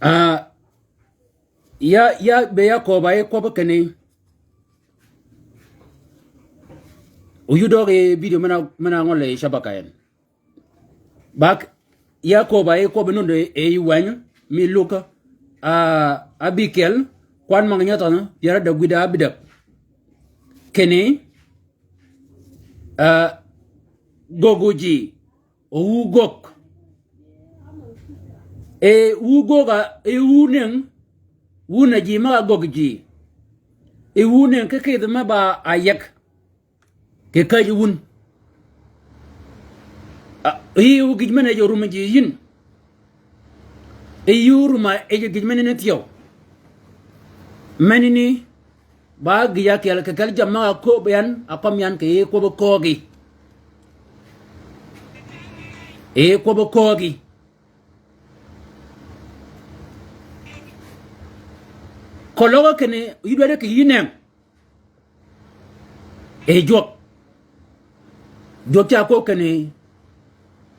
Ah, ya be ya ko ba e ko ba kene. Uyu dore video mana ngole shabaka yan. Bak ya ko ba e ko ba no de e wanyu mi luka a bikel kwan mang nyata na yara da guida abida. Kene gogoji o gok e goga e unen wuna ji ma gogji e wunen ke da ma ba ayak ke kaji wun e u gijmana jo ruma ji yin e yuruma e gijmana ne tiyo manini ba giya ke ke kal jamma ko bayan apam yan ke ko ba kogi e ko ba kogi kologa kene yidwade ke yinen e jok cha ko kene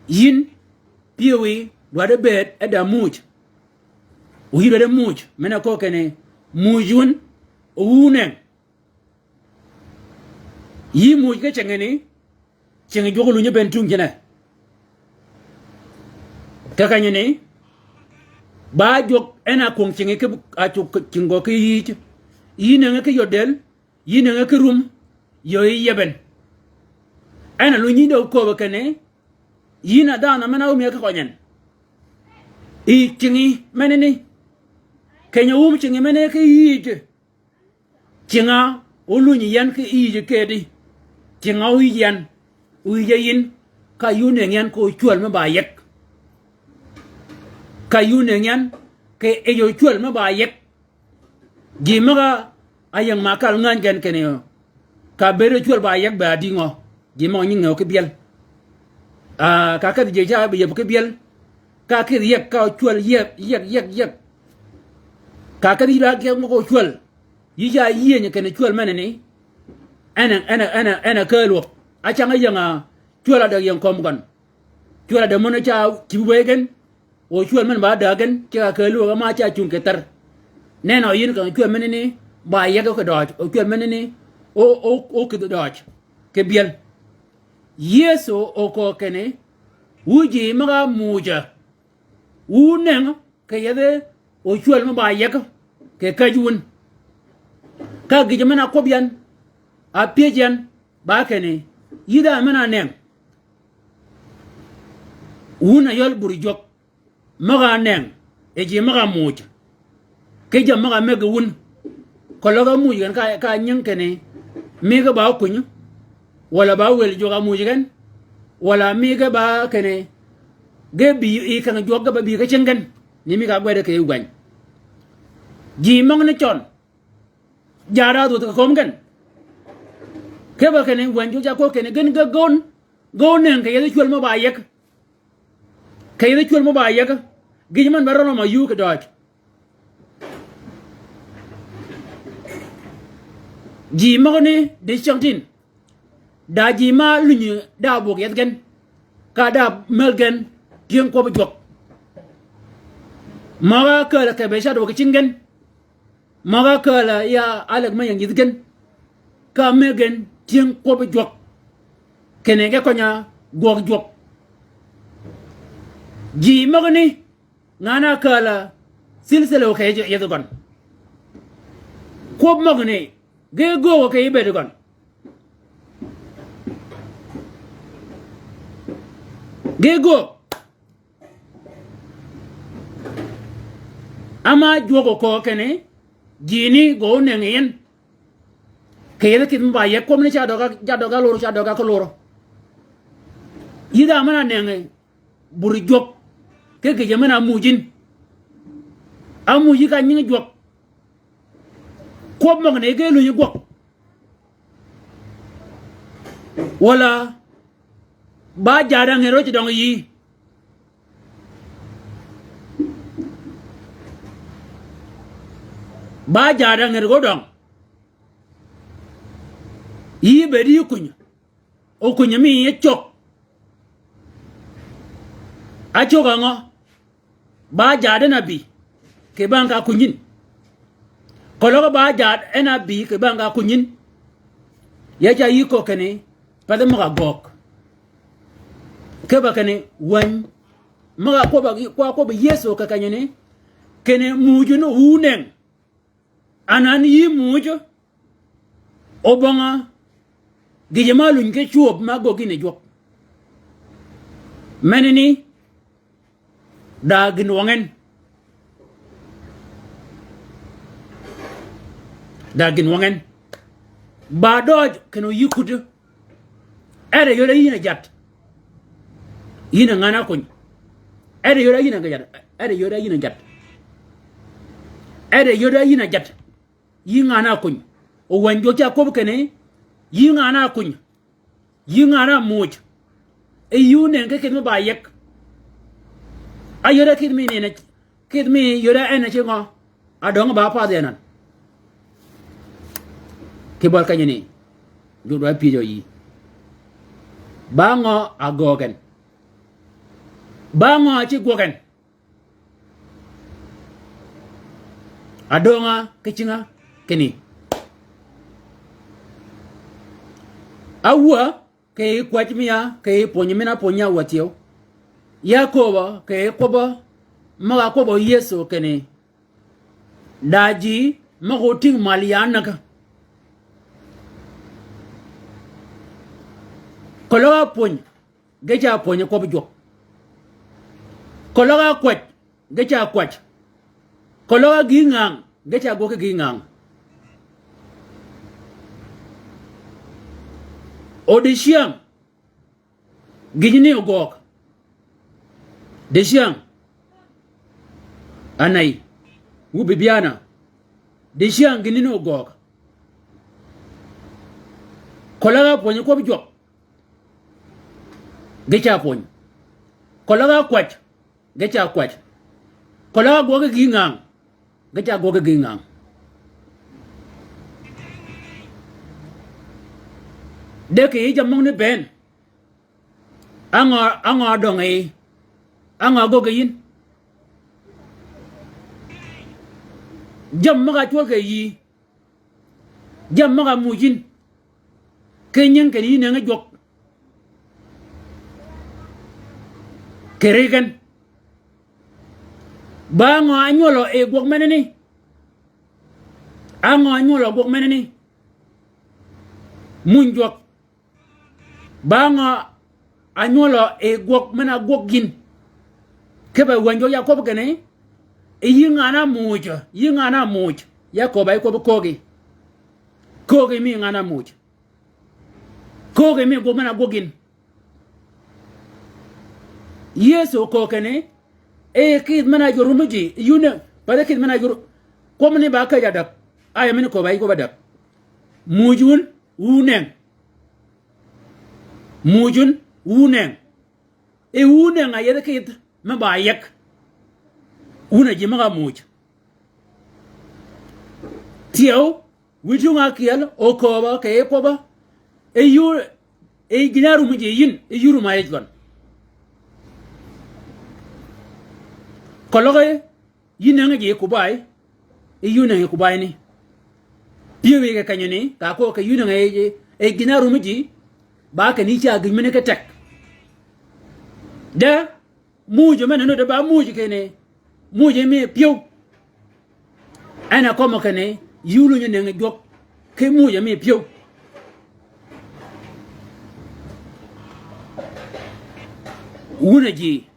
yin piwi dwade bet eda muj o yidwade muj mena ko kene mujun unen yi muj ke chengeni chengi jogolu nye bentung jena kakanye ne ba jok ena kong chengi ke achu chingo ke yi ne ke yodel yi ne ke rum yo yeben ana lu nyi do ko kene yi na dana mena umi ke konyen I chingi menene kenya chingi mene ke yi chinga ulu nyi yan ke yi ke di chinga u yan yin ka yu ne yan ko chual ma ba yek ka yu ne yan ke e yo chual ma ba yek ji maga ayang makal ngan gen kene yo ka bere chual ba yek ba dingo ji mo nyi ke biel ka ka je ja be ke biel ka ke yek ka chual yek ka ka di la ke mo ko chual yi ja yi ne kene chual manene ana kelo a changa yanga chuala da yang kom gon chuala da mono cha kiwegen o chual man ba da gen cha kelo ma cha chung ke tar ne no yin kan chual manene ba yek ko doj o chual manene o ke doj ke biel yeso o ko kene uji maga muja unen ke yede o chual ma ba yek ke kajun ka gijamana ko bian a pejan ba kene yida mana nem una yol burjok maga nem e ji maga muja ke jam maga mega wun ko loga muja ka nyen kene mega ba kunyu wala ba wel joga muja gan wala mega ba kene ge bi i kan joga ba bi ka cengan ni mi ka gwede ke ugwan ji mang na chon jara do ka kom gan ke ba kene wan jo ja ko kene gen ga gon nen ke yede chul ma ba yek ke yede chul ma ba yek gi man barono ma yu ka doj ji ma ne de chantin da ji ma lunyu da bo yet gen ka da melgen tien ko ba jok ma ka la ke be sha do ka cingen ma ka la ya alag ma yang yitgen ka megen tien ko ba jok kene ke konya gog jok ji magni ngana kala silselo ke yedo gon ko magni ge go ke ibe gon ge go ama jogo ko kene jini go nengen kayda kin ba ye komne cha doga loro ko loro yida mana nenge buri jok ke jamana mujin amu yi ka nyi jok ko mo ne ge lu yi gok wala ba jada ngero ci dong yi ba jada ngero go dong yi bedi kunya o kunya mi ye chok a choga ngo ba jada na bi ke banga kunyin kologa ba jad ena bi ke banga kunyin ya ja yi ko kene pada maga gok ke ba kene wan maga ko ba yeso ka kanyene kene muju no hunen anan yi muju obanga gijemalu nke chuop mago gine jok menini dagin wangen ba doj keno yikudu ere yola yina jat yina ngana kuny ere yola yina jat ere yola yina jat ere yola yina jat yi ngana kuny o wanjo cha ko kene yi ngana kuny yi ngana muj e yune ke ken ba yek ayoda kid mi ne kid mi yoda ene chingo adong ba pa denan ke bol kanyini jodo pijo yi bango agogen bango chi gogen adonga kichinga keni awa ke kwachmiya ke ponyimina ponya watio yakoba ke koba maga koba yeso kene daji mago ting malianaka kologa pony geja ponya ko bjo kologa kwach geja kwach kologa gingang geja go ke gingang odishiang gijini ogok deshiang anai u bibiana deshiang ginini ogok kologa ponya ko bjo gecha pony kolaga kwach gecha kwach kolaga goge gingang gecha goge gingang deke jamong ne ben anga dongai anga goge yin jam maga chwa ke yi jam maga mujin kenyen ke yi ne jok Kerigan bango anyolo e gok meneni ango anyolo gok meneni munjok bango anyolo e gok mena gok gin keba wanjo yakob gane e yingana muj yakob ay ko kogi mi ngana muj kogi mi gok mena gogin yeso ko kene e kid mana jorumuji yuna pada kid mana jor komne ba ka jadak ay min ko bay ko badak mujun wunen e wunen ayeda kid ma ba yak una ji maga muj tiyo wijunga kiel o ko ba ke ko ba e yu e ginaru muje yin e yuru ma yejgon kologe yinenge je kubai e yunenge kubai ni piwe ke kanyoni ka ko ke yunenge e ginaru miji ba ka ni cha gimene ke tek da muje mena no da ba muje kene muje me piu ana komo kene yulu nyenge jok ke muje me piu wuna ji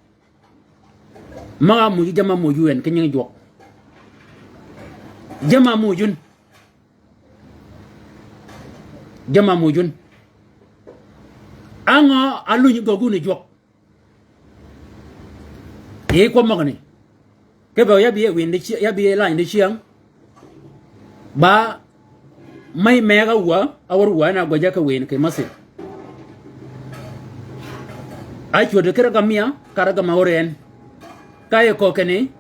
maga muji jama muju en kenyi jok jama mujun anga alunyi gogu ni jok e ko magani ke ba ya biye winde ya biye la inde chiang ba mai mega wa awar wa na goja ka wen ke masi ai chude kera gamia kara maoren kaya ko kene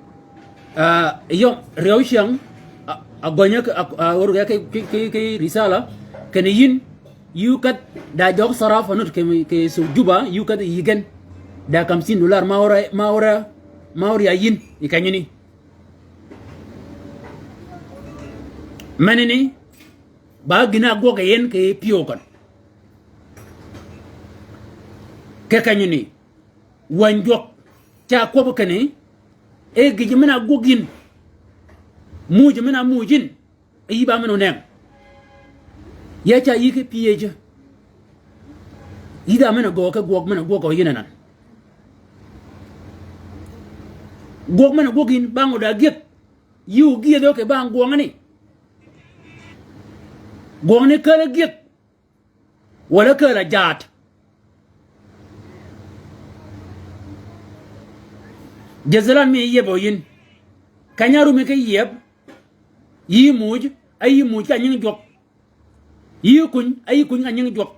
yo reushang agonya orga ke risala kene yin yukat da jog saraf anut ke su juba yukat yigen da $50 maura yin ikanyini manini ba gina goga yen ke pio kon ke kanyuni wanjok ta ko bokane e giji mina gogin muji mina mujin e yiba mino nem ya cha yike pieje ida mina go ka gog mina gogo yinan gog mina gogin bango da get yu giye do ke bang gongani gongni kala get wala kala jat jazalan mi yebo yin kanyaru mi ke yeb yi muj ay muj ka nying jok yi kuñ ay kuñ ka nying jok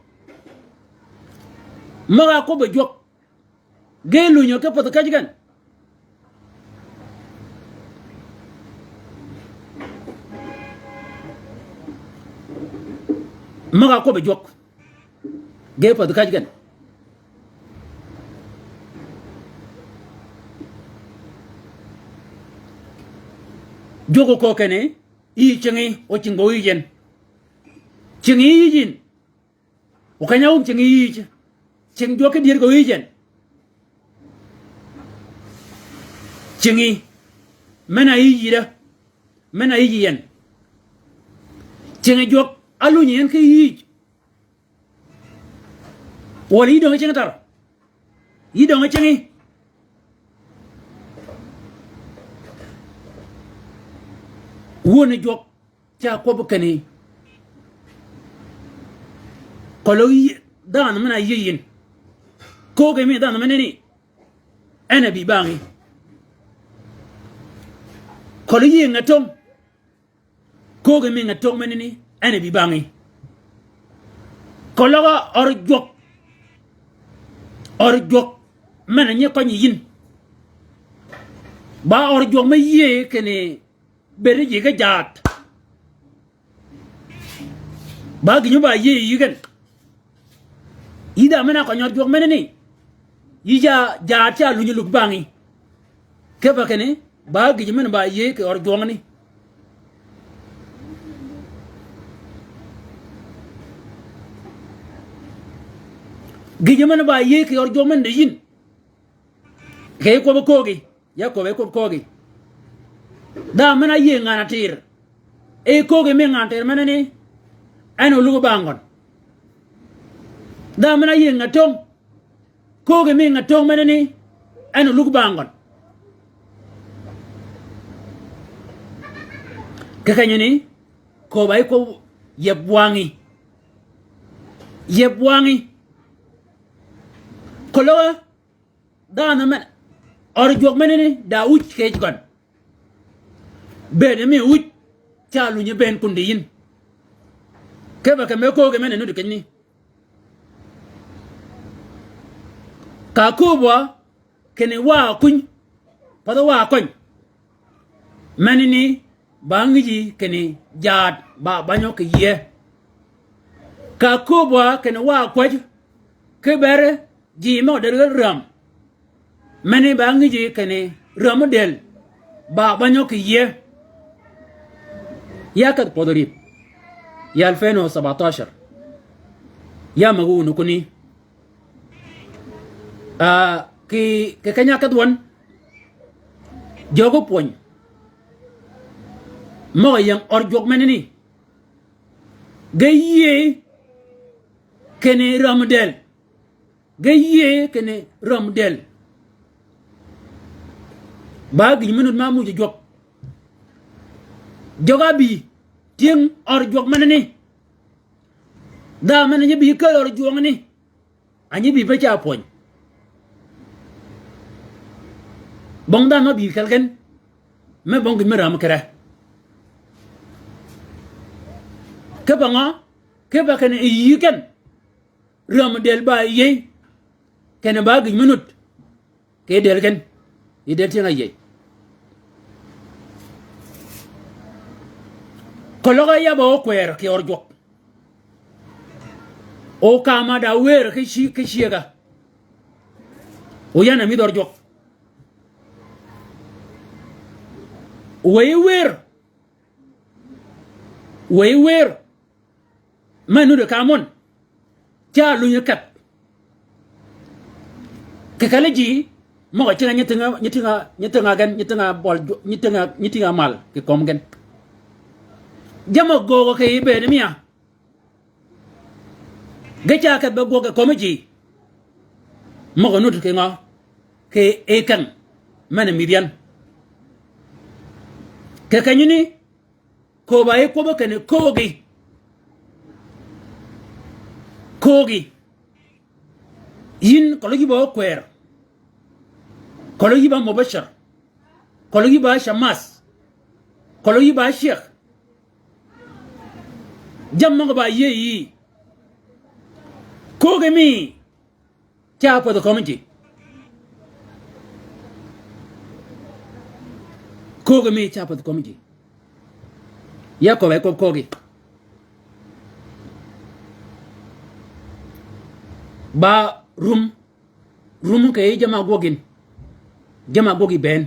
maga ko be jok gelu nyo ke pot ka jigan maga ko be jok ge pot ka jigan jogo ko kene i chengi o chingo yijen chengi yijin o kanya chengi yij cheng joke dir go yijen chengi mena yijira mena yijen chengi jok alu nyen ke yij wali do chengi tar yi do chengi woni jok cha ko bokane kolo dan mana yin ko ge mi dan maneni ana bi bangi kolo yi ngatom ko ge mi ngatom maneni ana bi bangi kolo ga or jok mana nye ko yin ba or jok ma ye kene beri ji ga jat ba gi ba ye yigen ida mena ko nyor jog meneni yija jata lu ñu lu bangi ke ba kene ba gi men ba ye ke or jongni gi men ba ye ke or jongmen de yin ke ko ba kogi ya ko be ko kogi da mena ye ngana tir e ko ge me ngana tir meneni ano lugo bangon da mena ye ngatong ko ge me ngatong meneni ano lugo bangon ke kanyini ko bay ko yebwangi ko lo da na men or jog meneni da uch ke gon bene mi uch chalu nye ben kundi yin keba ke meko ge mene nudu kenni ka kubwa kene wa kuny pada wa kuny manini bangiji kene jad ba banyo ke ye ka kubwa kene wa kwaj ke bere ji mo de ram mani bangiji kene ram del ba banyo ke ye يا كد قدريب يا 2017 يا مغو نكوني كي كنيا كدوان جوغو بوين ما yang orjok menini gaye kene ramdel bagi minut mamu jok joga bi tieng or jog manani da manani bi ka or jog ni ani bi ba cha poñ bong da no bi kalken me bong mi ram kara ke banga ke ba kan yi ken ram del ba yi ken ba gi minute ke del ken i del tieng ayi kologa ya ba okwer ke orjok o kama da wer ke shiga o yana mi dorjok we wer we wer manu de kamon cha lu kat ke kala ji mo ga tinga nyetinga gan nyetinga bol nyetinga mal ke kom gan jamo gogo ke be de miya gacha ka be gogo ko ji mo ga nutu ke nga ke e kan mana midian ke kanyini ko ba e ko ba kene kogi yin kologi ba kwer kologi ba mubashir kologi ba shamas kologi ba sheikh jamma ba yeyi kogi mi cha pa do komiti kogi mi cha pa do komiti ya ko ba ko kogi ba rum ke jama gogi ben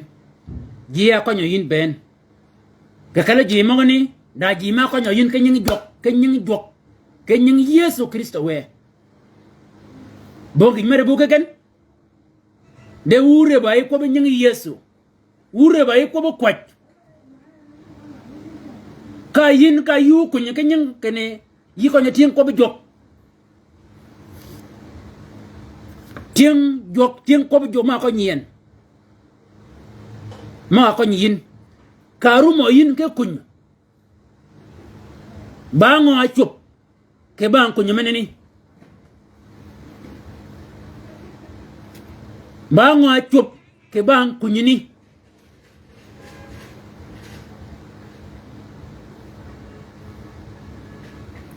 jiya ko yin ben ka kala ji mo ni da ji ma ko yin ke nyi jok ke nyi Yesu Kristo we bogi mere bu ke ken de ure ba ko be nyi Yesu ure ba ko be kwat ka yin ka yu ku nyi ke nyi ke ne yi ko nyi ko be jok tiếng có bây giờ mà có nhiên mà có nhìn karu mo yin ke kuny ba ngo achup ke ba kuny meneni ba ngo achup ke ba kuny ni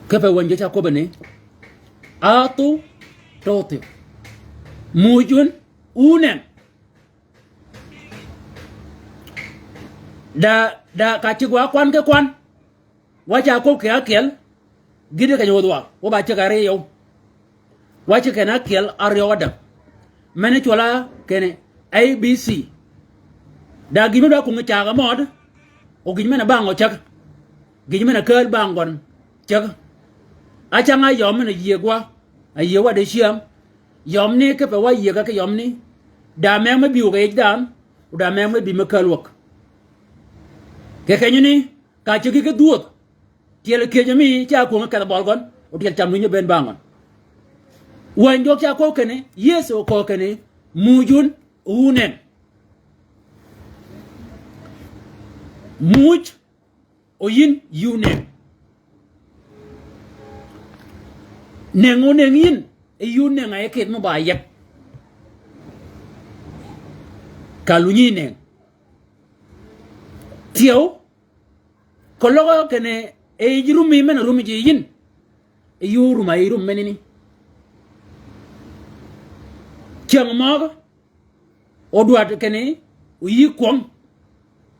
ke fa wanje cha ko bane atu tote mujun unen da ka ci gwa kwan ke kwan wacha ko ke akel gide ka nyodwa wo ba ci gare yow wacha ke na kel aryo wada mene chola kene abc da gimi da ku ngi ga mod o gimi na bango chak gimi na kel bangon chak acha nga yom na yegwa ayewa de shiam yom ni ke pa wa yega ke yom ni da me ma biu ge dan da me ma bi ma kalwak ke kenyini ka ci ke duot tiel ke jami cha ko ka bol gon o tiel tam ñu ben bangon wan jok cha ko kene yeso ko kene mujun unen muj oyin yunen nengo nengin e yunne nga eket mo ba yek kalunyi neng tiyo kologo kene e jirumi men rumi ji yin e yuru ma yirum menini kyang mag o duat kene o yi kwong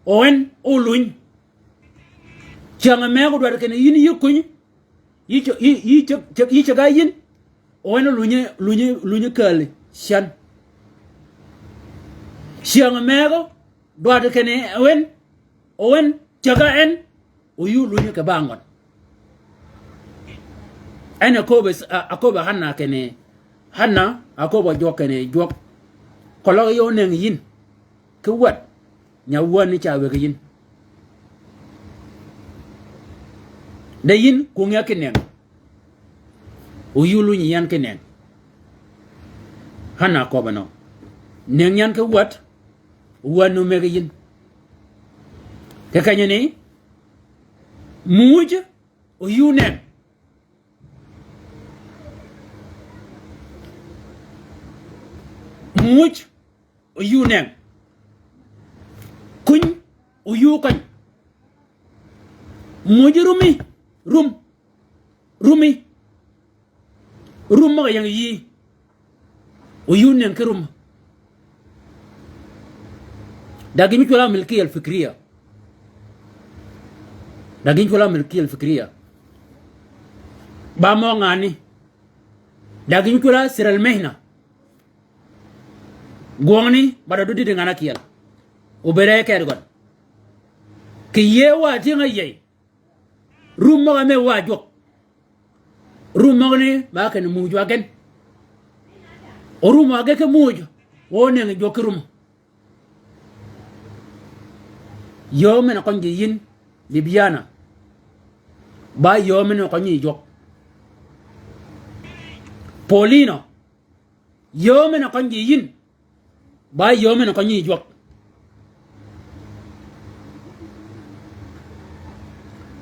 o wen o luñ kyang me o duat kene yin yi kuñ yi chaga yin o wen luñe kale shan kyang me o duat kene o wen chaga en o yu luñe ka bangon ene akobe hanna kene hanna akobe jok kene jok kolo yo neng yin ke wat nya won ni chawe ke yin de yin ku nga kenen o yu luñe yan kenen hanna ko bano neng yan ke wat wanu me ke yin ke kanyene muj o yu nen muj o yu nen kuñ o yu koñ muj rumi ma yang yi o yu nen ke rum dagi mi tola milki al fikriya dagin kula milki al-fikriya ba mo ngani dagin kula siral mehna gongni bada dudi de ngana kiyal o bere ke gon ke yewa tinga yey rum mo me wa jok rum mo ni ba kan mu jo gen o rum wa ke mu jo wo ne jok rum yo me na kon ji yin libyana ba yo me na kon ni jok Paulino yo me na kon ji yin ba yo me na kon ni jok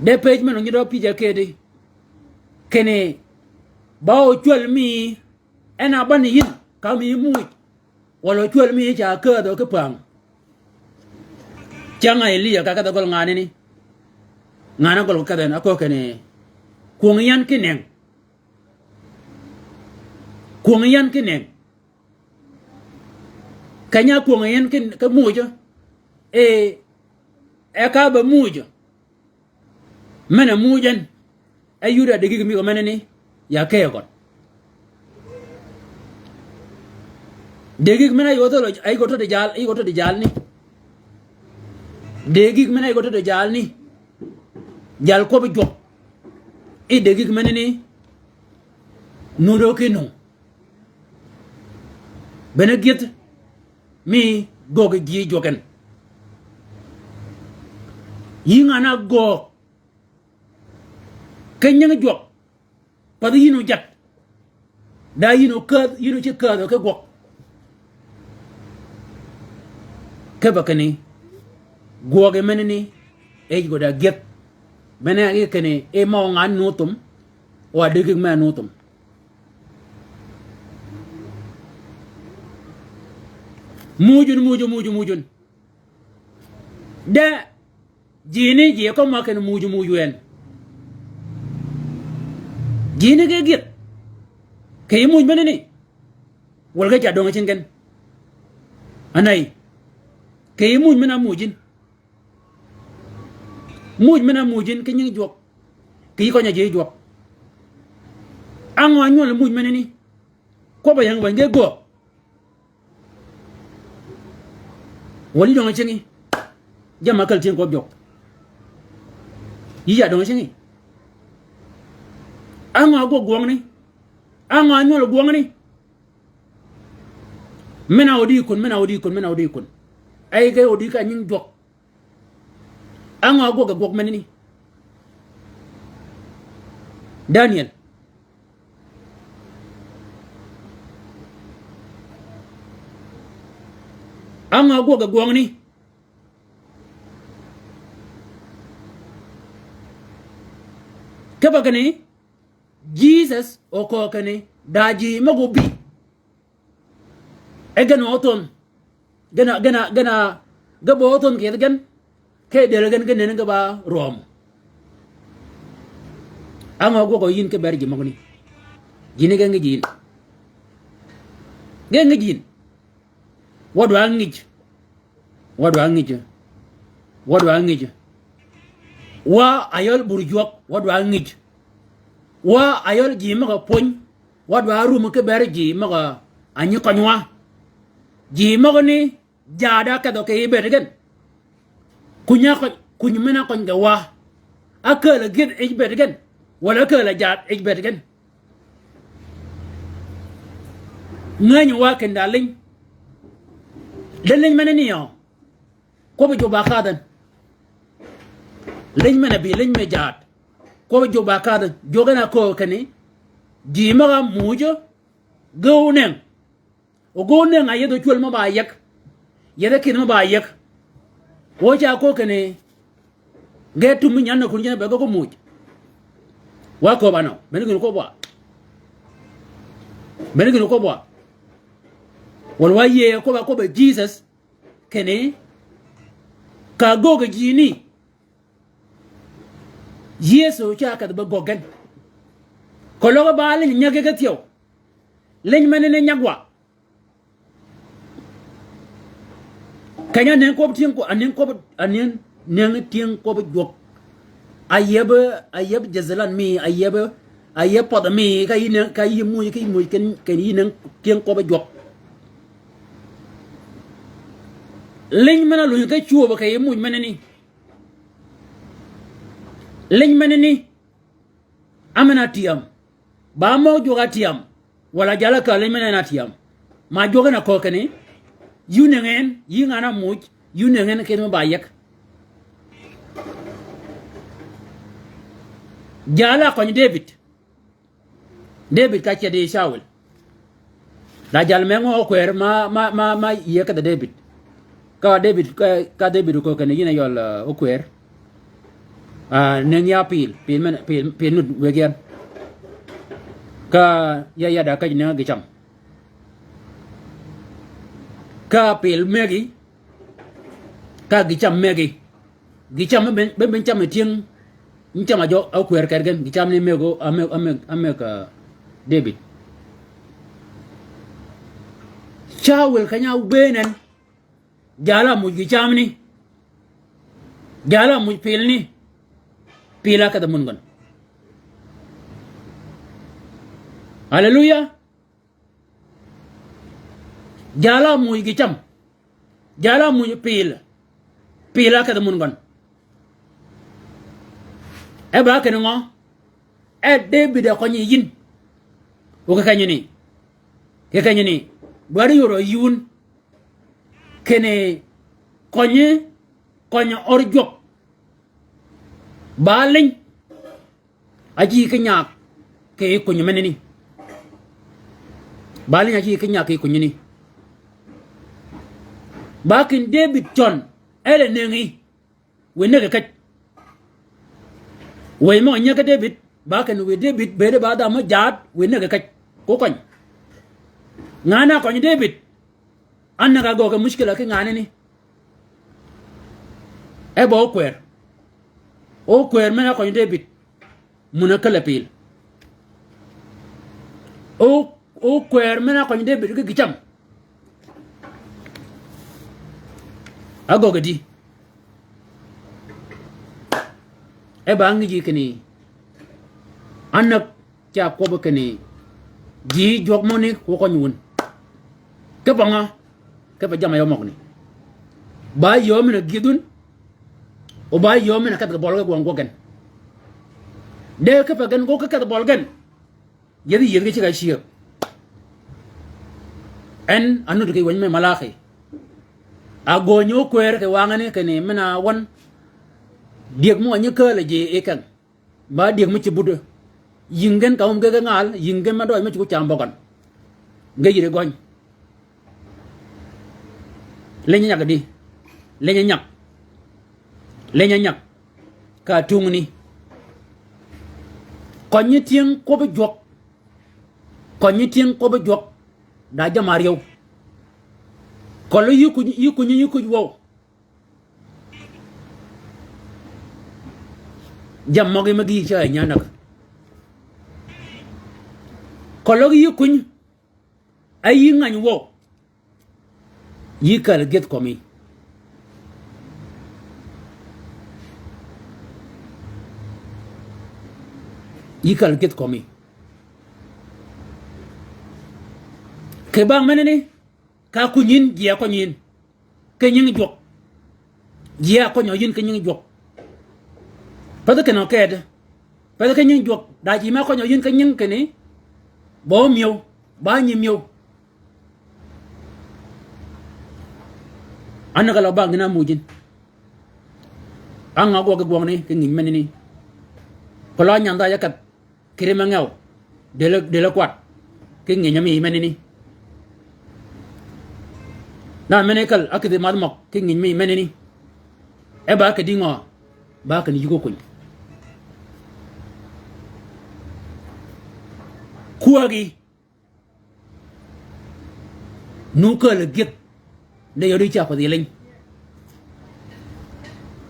de page me no ngido pija kede kene ba o chwel mi ena bani yin ka mi mu wala chwel mi cha ka do ke pang changa Elia ka ka gol ngane ni ngana gol ka den ako kene kuong yan kineng kanya kuong yan kin ka mu jo e ka ba mu jo mena mujen ayuda de gigi mi ko meneni ya kay ko de gigi mena yoto lo ay goto de jal ni de gigi mena goto de jal ni jal ko bi jop e de gigi meneni no do ke no bena get mi gogo gi jogen yinga na go kanyang jok padu yino jat da yino ci ka ka gok ke bakani goge meneni e go da get mena kene e ma ngan notum wa de ma notum mujun da jini je ko ma kan muju en jini ke git ke muj meneni wal ga jadong cingen anai ke muj mena mujin ke nyi jok ki ko nya je jok anwa nyol muj meneni ko ba yang ba nge go wali dong cingi jama kal tin ko jok yi ya dong cingi anga go gwang ni anga nyol gwang ni mena odi kun ay ga odi ka nyin jok anga go ga gok menini Daniel anga go ga gwang ni kaba kane Jesus oko kane daji magobi egan oton gana gabo oton ke gan ke delegan gan ba rom anga go ko yin ke berji magni jini gangi jin wadu angij wa ayol burjok wadu angij wa ayol ji maga pon wadu aru ke berji maga anyi konwa ji magni jada ka do ke bergen kunya mena kon ga wa akala gid ej bergen wala akala jad ej bergen ngani wa kendalin Lin mana ni yo ko bi joba kadan lin mana bi lin me jat ko bi joba kadan jogana ko kani ji maga mujo gownen o gownen ayedo chul ma ba yak yeda kin ma ba yak wo ja ko kani getu mi nyanna kun jena be ko muj wa ko bano benigin ko bo walwa ye ko ba Jesus kene ka goga jini Yesu cha ka ba gogan ko logo ba le nyage ga tiyo leñ manene nyagwa kanya ne ko tin ko anen ne tin ko ba jok ayeb jazalan mi ayeb pod mi ka yi mu ken yi ne tin ko ba jok leñ mana lu ka chuo ba kay muñ manani Len menini amena tiam ba mo joga tiam wala jala ka len menena tiam ma joga na ko kene yunengen yingana muj yunengen ken ba yek jala ko David ka che de Shaul la jal mengo kwer ma yek da David ka David ko kene yina yol o kwer neng ya pil nut wegian ka ya da ka ne gicham ka pil megi ka gicham ben cham tieng cham ajo au kwer kergen gicham ni mego ame ka David Shaul kanya ubenen jala mu gicham ni jala mu pil ni pila kada mungon haleluya jala mu gicham jala mu pila kada mungon e ba ke ngo e David ko ni yin o ka kanyini bari yoro yun kene konye orjok baling aji kenyak ke kunyu menini baling aji kenyak ke kunyu ni bakin David John ele nengi wene ke kat we mo nya ke David bakin we David bede ba da ma jad wene ke kat ko kon ngana kon David anna ga go ke mushkila ke ngane ni e bo kwer o kwer mena kon David muna kala pil o kwer mena kon David ke gicham agogadi e bangi ji kini anak cha ko ba kini ji jog moni ko ko nyun ke banga ke ba jama yo mokni ba yo mina gidun o ba yo mina kat bol go ngogen de ke pa gan go kat bol gan yedi ci ga shi en anu de won me malaxi ago nyo kwer ke wangane ke ne mena won diek mo nyi ke la je e kan ba diek mu ci budu yingen ka um ga ngal yingen ma do ma ci ko cham bogan nga yire goñ leñu ñak di leñu ñak ka tung ni ko ñi tien ko ba jok da jamar yow ko lu yiku wow jam mo gi magi cha ñanak ko lu yiku ay ngañ wow yikal get komi ke bang menene ka kunyin giya ko nyin ke nyin jok giya ko nyin ke nyin jok pada ke no ked pada ke nyin jok da ji ma ko nyin ke nyin ke ni bo miyo ba nyi miyo anaka la bang na mujin anga go go ni ke nyin menene ko la nyanda yakat kirima ngaw de la kwat ke nyin nyami menene na menekal akide madmok ke ngin mi meneni e ba ka dingo ba ka ni yugo kun kuagi nu ka le get de yori cha ko de len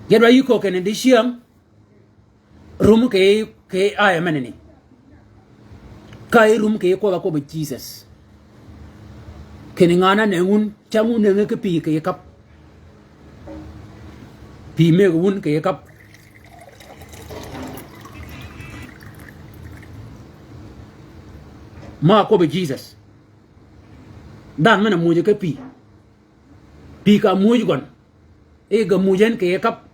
yadwa yuko ke ne de shiam rum ke ay meneni kai rum ke ko ba ko be Jesus kene ngana ne ngun changu ne ke pi ke kap pi me ngun ke kap ma ko be Jesus dan mena muje ke pi ka muje gon e ga mujen ke kap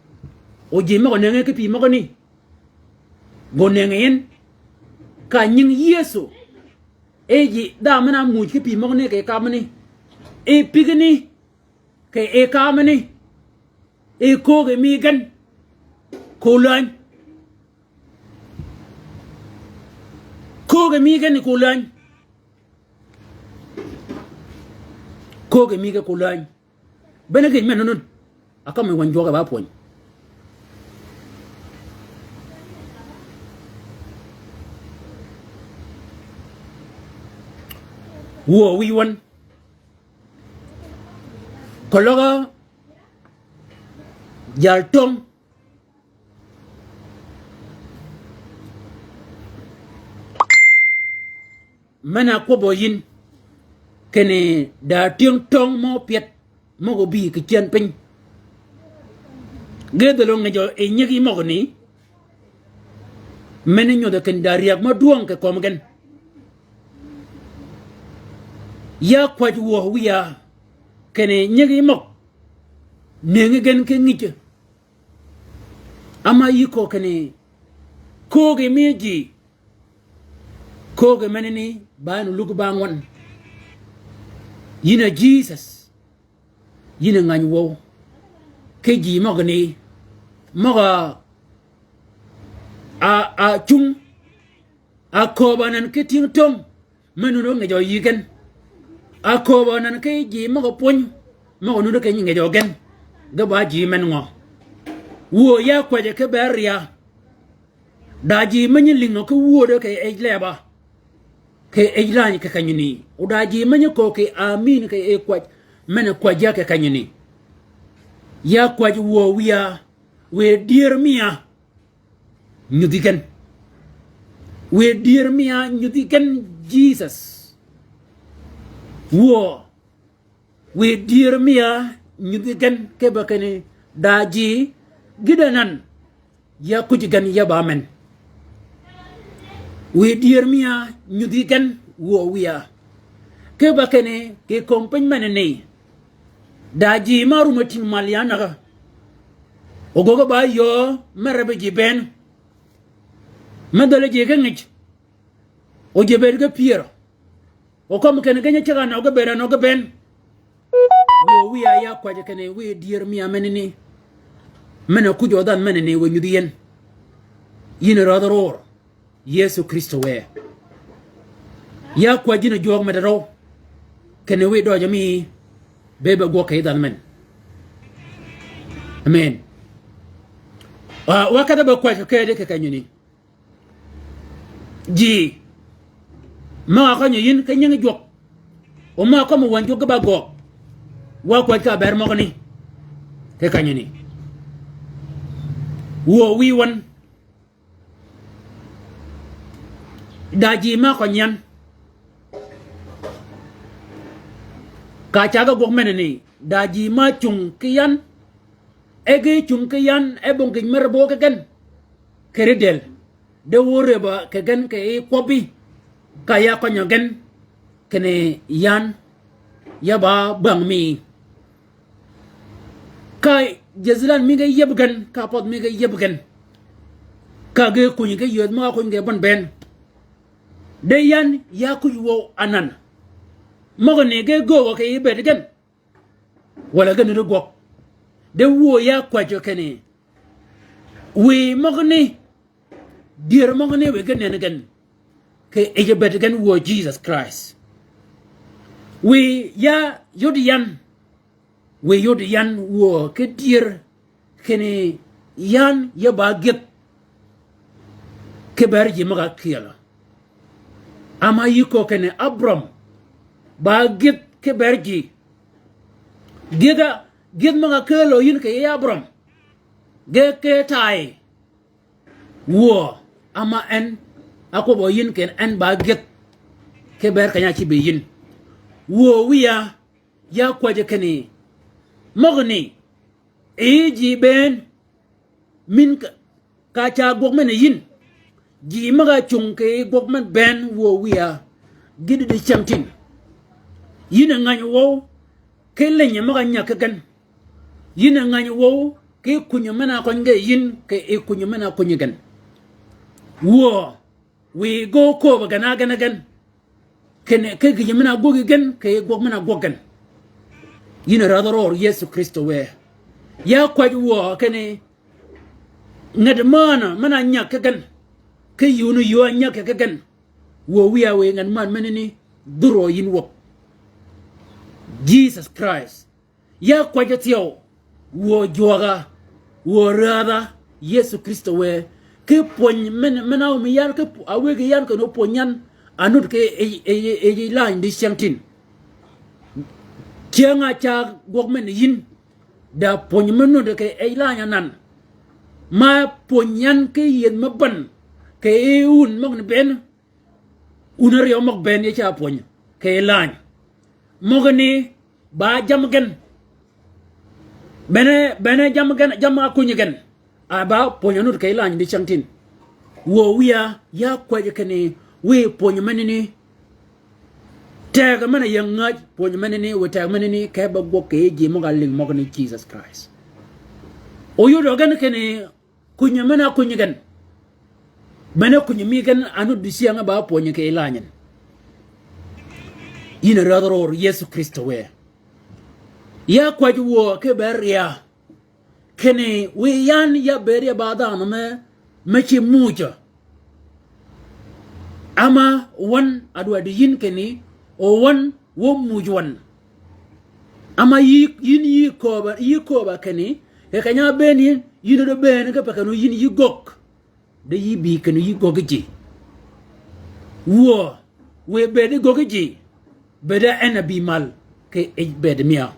o ji me ko ne ke pi mo ko ni gonengen ka nyin yesu eji da mana mu ki pi mo ne ke kamani e pigni ke e kamani e ko ge mi gan ko lan ko ge mi gan ko lan ko ge mi ga ko lan bena ge men non aka me wan joga ba pon wo wi won kologa jal tong mana ko boyin kene da tiang tong mo piet mo go bi ke chen pin gede lo ngajo e nyegi mo ni mene nyo da ken dariak ma duong ke kom gen ya kwaj wo wiya kene nyegi mo nengi gen ke ngije ama yiko kene koge meji koge meneni banu lugu bangwan yina Jesus yina ngany wo keji mogni moga a chung a kobanan ke ting tong menu no ngejo yigen a kobanan ke ji moga pon moga nu ke ngejo gen gaba ji men ngo wo ya kwaje ke beria daji manyi lingo ke wo de ke ejleba ke ejlani ke kanyini o daji manyi ko ke amin ke e kwaj men kwaja ke kanyini ya kwaje wo wiya we dear mia nyudiken we dear mia nyudiken Jesus wo we dear mia nyudiken ke bakane daji gidanan ya kujigan ya bamen we dear mia nyudiken wo wiya ke bakane ke kompany manene daji marumatin maliana ogogo ba yo marabe jiben madale jege ngich o jebel ga piero o kom ken ganya chaga no ga bera no ga ben wo wiya ya kwaje kene we dear mia menene mena ku jodan menene we nyudiyen yina radoror Yesu Kristo we ya kwaje na jog medaro kene we do jami bebe go kaydan men amen wakada ba kwaje kede ke kanyuni ji ma ka yin ka nyi jog o ma ko mo wanjo ga ba go wa kwaje ka ber mo ni ke kanyuni wo wi won daji ma ko nyan ka chaga go meneni daji ma chung kiyan ege chung kiyan e bongin merbo ke gen keredel de wore ba ke gen ke e kobi ka ya ko nyogen kene yan ya ba bang mi kai jezlan mi ga yebgan ka pot mi ga yebgan ka ge kunyi ge yod ma ko nge bon ben de yan ya ku wo anan mo ne ge go ke ibe gen wala gen do go de wo ya kwajo kene we mo ne dir mo ne we gen ne gen ke e be gen wo Jesus Christ we ya yodiyan we yodiyan wo ke dir kene yan ya ba get ke ber ji maga kiyala ama yiko kene Abram ba get ke berji gega get maga kelo yin ke Abram ge ke tai wo ama en ako bo yin ken en ba get ke ber kanya ci be yin wo wiya ya kwaje kene mogni eji ben min ka cha gok men yin ji maga chung ke gok men ben wo wiya gidi de chamtin yina ngany wo ke lenye maga nyak gan yina ngany wo ke kunyu mena ko nge yin ke e kunyu mena ko nyigan wo we go ko ba gana gana gan kene ke gi mina go gi gan ke go mina go gan yina radoro Yesu Kristo we ya kwaj wo kene ngad mana nya ka gan ke yunu yo nya ka gan wo wiya we ngan man menini duro yin wo Jesus Christ ya kwaj tiyo wo joga wo rada Yesu Kristo we ke pon mena mi yar ke awe ke yan ko no ponyan anut ke e la indi shantin kianga cha gogmen yin da pon menu de ke e la nan ma ponyan ke yen maban ke e un mok ben unar yo mok ben ye cha pon ke la mogani ba jam gen bene jam akunya gen aba ponyanut ke la indi shantin wo wiya ya kwaje kane we ponyo manini tag mana yang ngaj ponyo manini we tag manini ke ba go ke ji mo galing mo ni Jesus Christ o yo do gan kane kunya mana kunya gan mana kunya mi gan anu disiya nga ba ponyo ke ilanyen ina radoro Yesu Kristo we ya kwaje wo ke beria kane we yan ya beria ba da no machi muja ama wan adwa di yin keni o wan wo mujwan ama yi ko ba keni e kanya beni yin do beni ka pakano yin yi gok de yi bi kenu yi gogji wo we bede gogji beda en abi mal ke e bed mia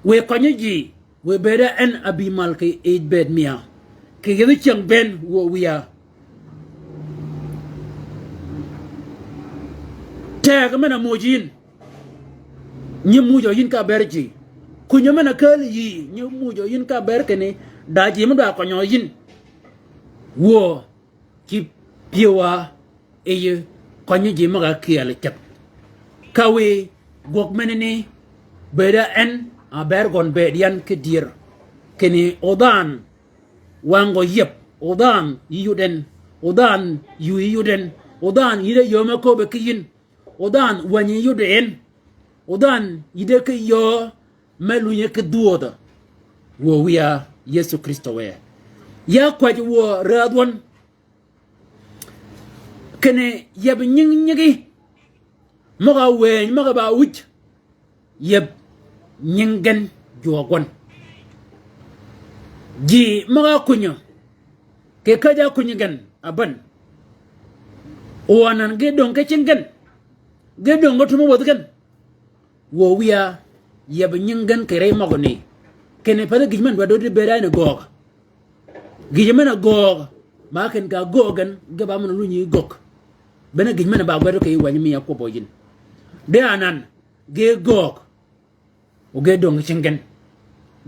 we konyeji we beda en abi mal ke e bed mia ke yede chang ben wo wiya tag mana mojin nyi mujo yin ka berji kunyo mana kali yi nyi mujo yin ka berkene daji mu da konyo yin wo ki piwa eye konyo ji maga kiyale chap kawe gok menene beda en a bergon bedian ke dir kene odan wango yep odan yuden odan yuden odan yide yoma ko be kiyin odan wanyi yuden odan yide ke yo melunye ke duoda wo wiya Yesu Kristo we ya kwaji wo radwan kene yeb nyigi maga we maga ba wuj yeb nyingen jogon ji maga kunyo ke kaja kunyigan aban owanan ge don ke cingen ge don gotumo wodgan wo wiya yeb nyingen kere magoni kene pada gijman do de berane gog gijman gog ma ken ga gogan ge ba mun lunyi gog bena gijman ba gwado ke wani mi yakobo yin de anan ge gog o ge don cingen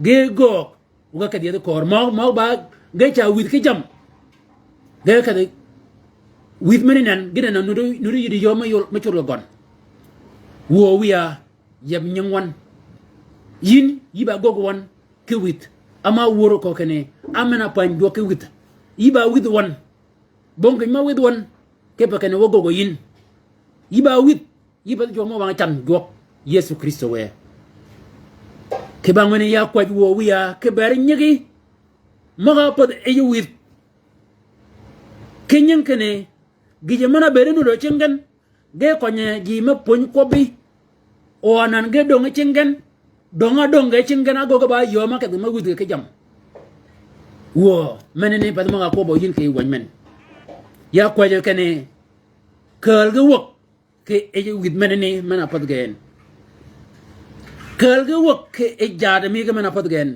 ge gog uga kadi de kor mau ba ge cha wit ke jam ge kadi wit meninan gida na nuru yidi yoma yol ma churlo gon wo wiya yeb nyangwan yin yiba gogo wan ke wit ama woro ko kene amena pan do ke wit yiba wit wan bonga ma wit wan ke pa kene wo gogo yin yiba wit yiba jo mo wa tan go Yesu Kristo we ke bangone ya kwaj wo wiya ke ber nyigi maga pod e wit kenyen kene gije mana bere no do chengen ge konye ji ma pon ko bi o anan ge do chengen donga donga chengen ago ba yo ma ke ma wit ke jam wo menene pa ma ko bo yin ke wan men ya kwaje kene kal ge wok ke e wit menene mana pod gen kal ge wok ke e jada mi ge mana pod gen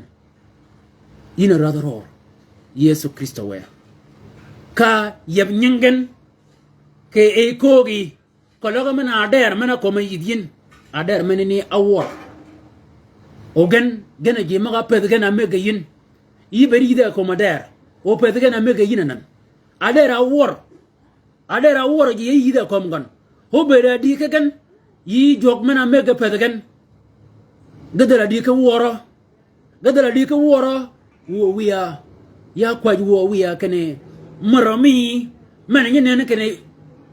ina radaro Yesu Kristo we ka yeb nyingen ke e kogi kologa mana ader mana ko may yidin ader menini awor ogen gena ji maga ped gena mega yin yiberi de ko mader o ped gena mega yin nan ader awor ji yida ko ngon ho bere di ke gen yi jog mana mega ped gen gadala di ke woro wo wiya ya kwaj wo wiya kene marami man yin ne kene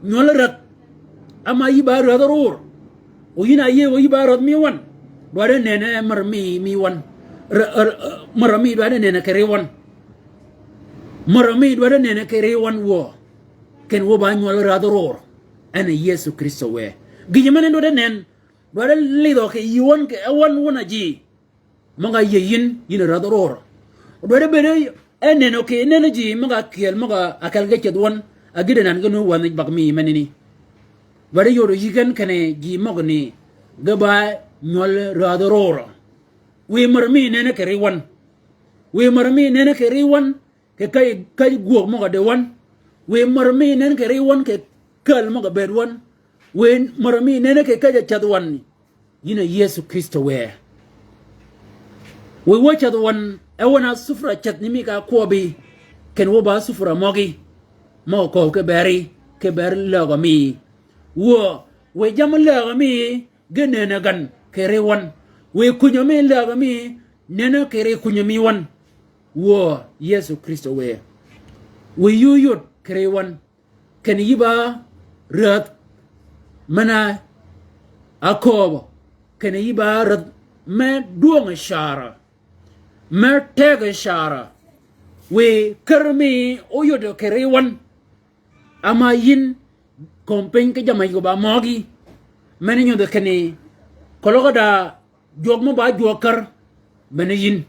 nyol rat ama yi ba rat ror o yina ye o yi ba rat mi wan do de ne mar mi wan mar mi do de ne kere wan mar mi do de ne kere wan wo ken wo ba nyol rat ror ana Yesu Kristo we gi man do de nen do de li do ke yiwon ke wan wona ji manga yin rat ror do de bene enen okay nene ji maga kiel maga akal ga chedwan agide nan gnu wan bag mi manini bare yoro yigan kane ji magni gaba nyol radororo we marmi nene kere wan we marmi nene kere wan ke kay guog maga de wan we marmi nene kere wan ke kal maga bed wan we marmi nene ke kaja chadwan yina Yesu Kristo we watch the one ewana sufra chat nimi ka kobi ken wo ba sufra mogi mo ko ke ber logo mi wo we jam logo mi genene gan kere wan we kunyo mi logo mi nena kere kunyo mi wan wo Yesu Kristo we yuyut kere wan ken yiba rat mana akobo ken yiba rat me duong shara mertega shara we kermi oyodo kerewan ama yin kompen ke jamay go ba mogi meni nyodo kene kologa da jogmo ba jokar meni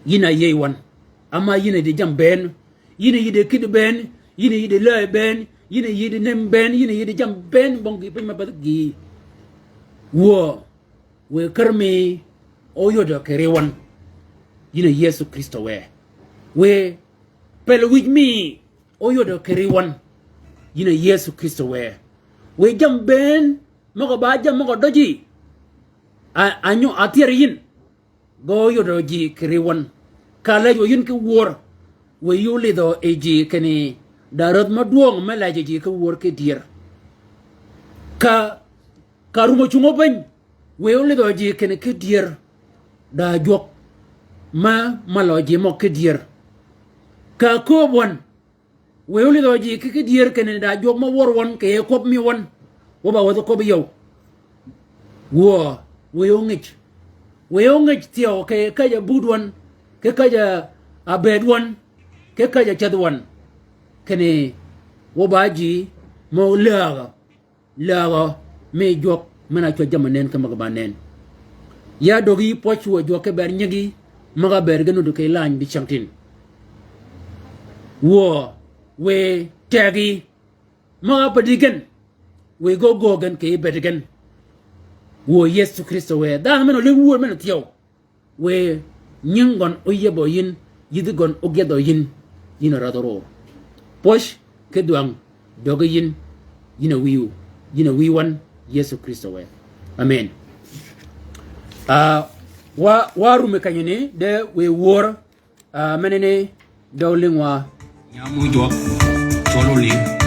yina yewan ama yina de jam ben yina yide kid ben yina yide le ben yina yide nem ben yina yide jam ben bongi pe mabagi wo we kermi oyodo kerewan yina Yesu Kristo we pel with me oyodo keriwan yina Yesu Kristo we jam ben mago ba jam mago doji anyo atier yin go yodo ji keriwan kala yo yin ke wor we yuli do eji kene darot maduong melaje ji ke wor ke dier ka karumo chungo ben we yuli do ji kene ke dier da jok ma maloji mo ke dier ka ko bon we uli do ji ke dier ken da jog ma wor won ke ko mi won wo ba wo ko bi yow wo we ongich tio ke ka ja budwon ke ka ja abedwon ke ka ja chadwon kene wo ba ji mo laga me jog mana cho jamanen ka magabanen ya dogi pochu wo jog ke ber nyagi maga bergenu do kay lañ bi chantin wo we tagi maga padigen we go gan kay bedigen wo Yesu Kristo da meno le wo meno tiyo we nyingon oyebo yin yidigon ogedo yin yina radoro posh ke duang dogo yin yina wiwan Yesu Kristo amen waru me kanyene de we wor menene dawlingwa nyamu jok chololi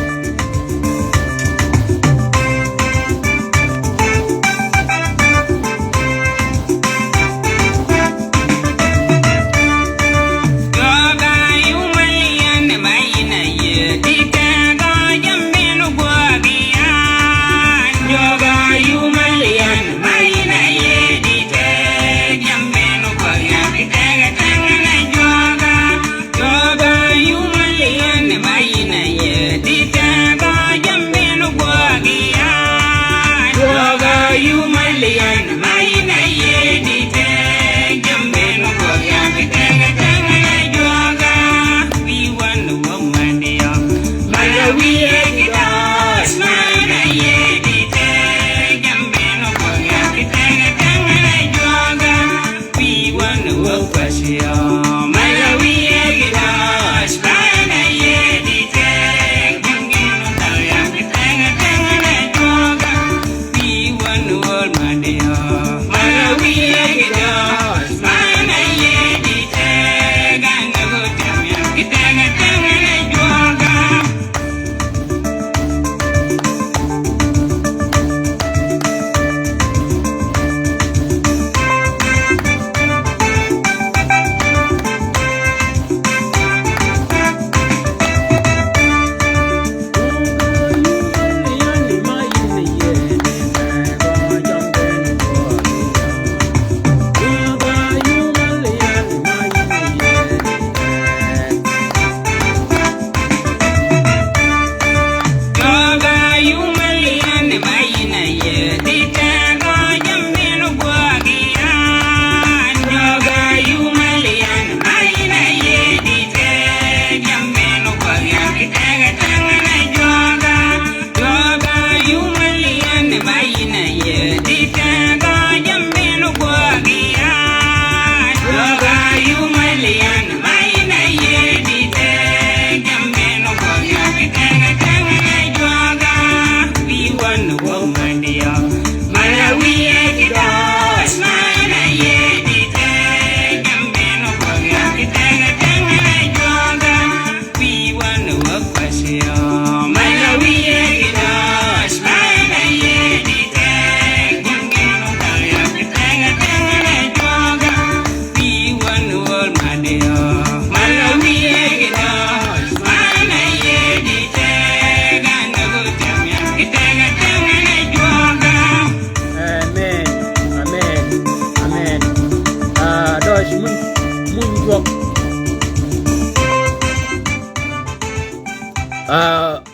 mun jok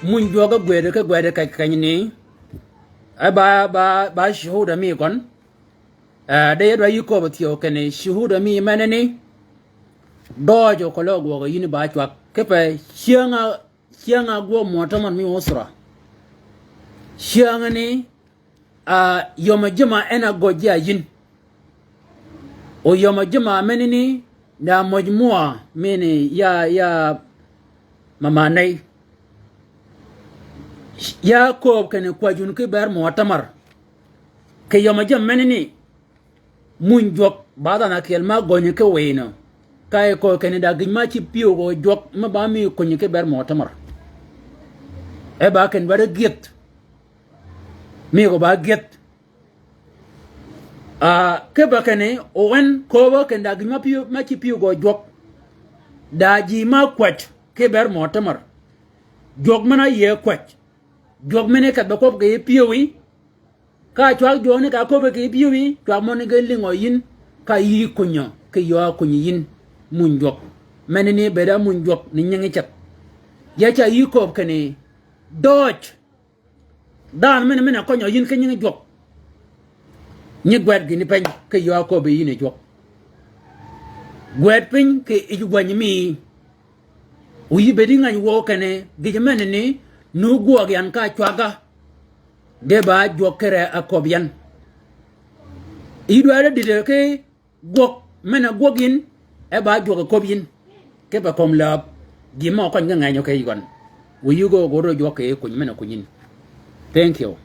mun joga gwede ka kanyini ba shuhuda mi kon da yadwa yiko batio kene shuhuda mi manani dojo ko logo go yini ba chwa kepe chianga go motaman mi osra chianga ni yoma jama ena gojia yin o yoma jama manani na majmua mini ya mama nay ya ko kene kwa jun ke ber motamar ke yoma jam manani mun jok bada na kelma gonye ke weino kay ko kene da gima ci piyo go jok ma ba mi ko nyike ber motamar e ba ken bare get mi go ba get ke ba kene o wen ko ba ken da gima piyo ma ci piyo go jok da ji ma kwat ke ber motamar jok mana ye kwat jok mene ka ba ko ge piyo wi ka chwa jone ka ko be ge piyo wi chwa mon ge lingo yin ka yi kunyo ke yo kunyi yin mun jok menene beda mun jok ni nyangi chat ya cha yi ko kene doj dan mene ko nyo yin ke nyangi jok ni gwet gi ni pen ke yo ko be yin jok gwet pen ke i gwani mi uyi bedi ngani wo kene gi menene nu go yan ka chwaga de ba jokere akobyan idware dide ke gok mena gogin e ba joga kobyin ke ba kom lab gi mo kon nga nganyo ke yigon wi yugo go ro joke ko mena kunyin thank you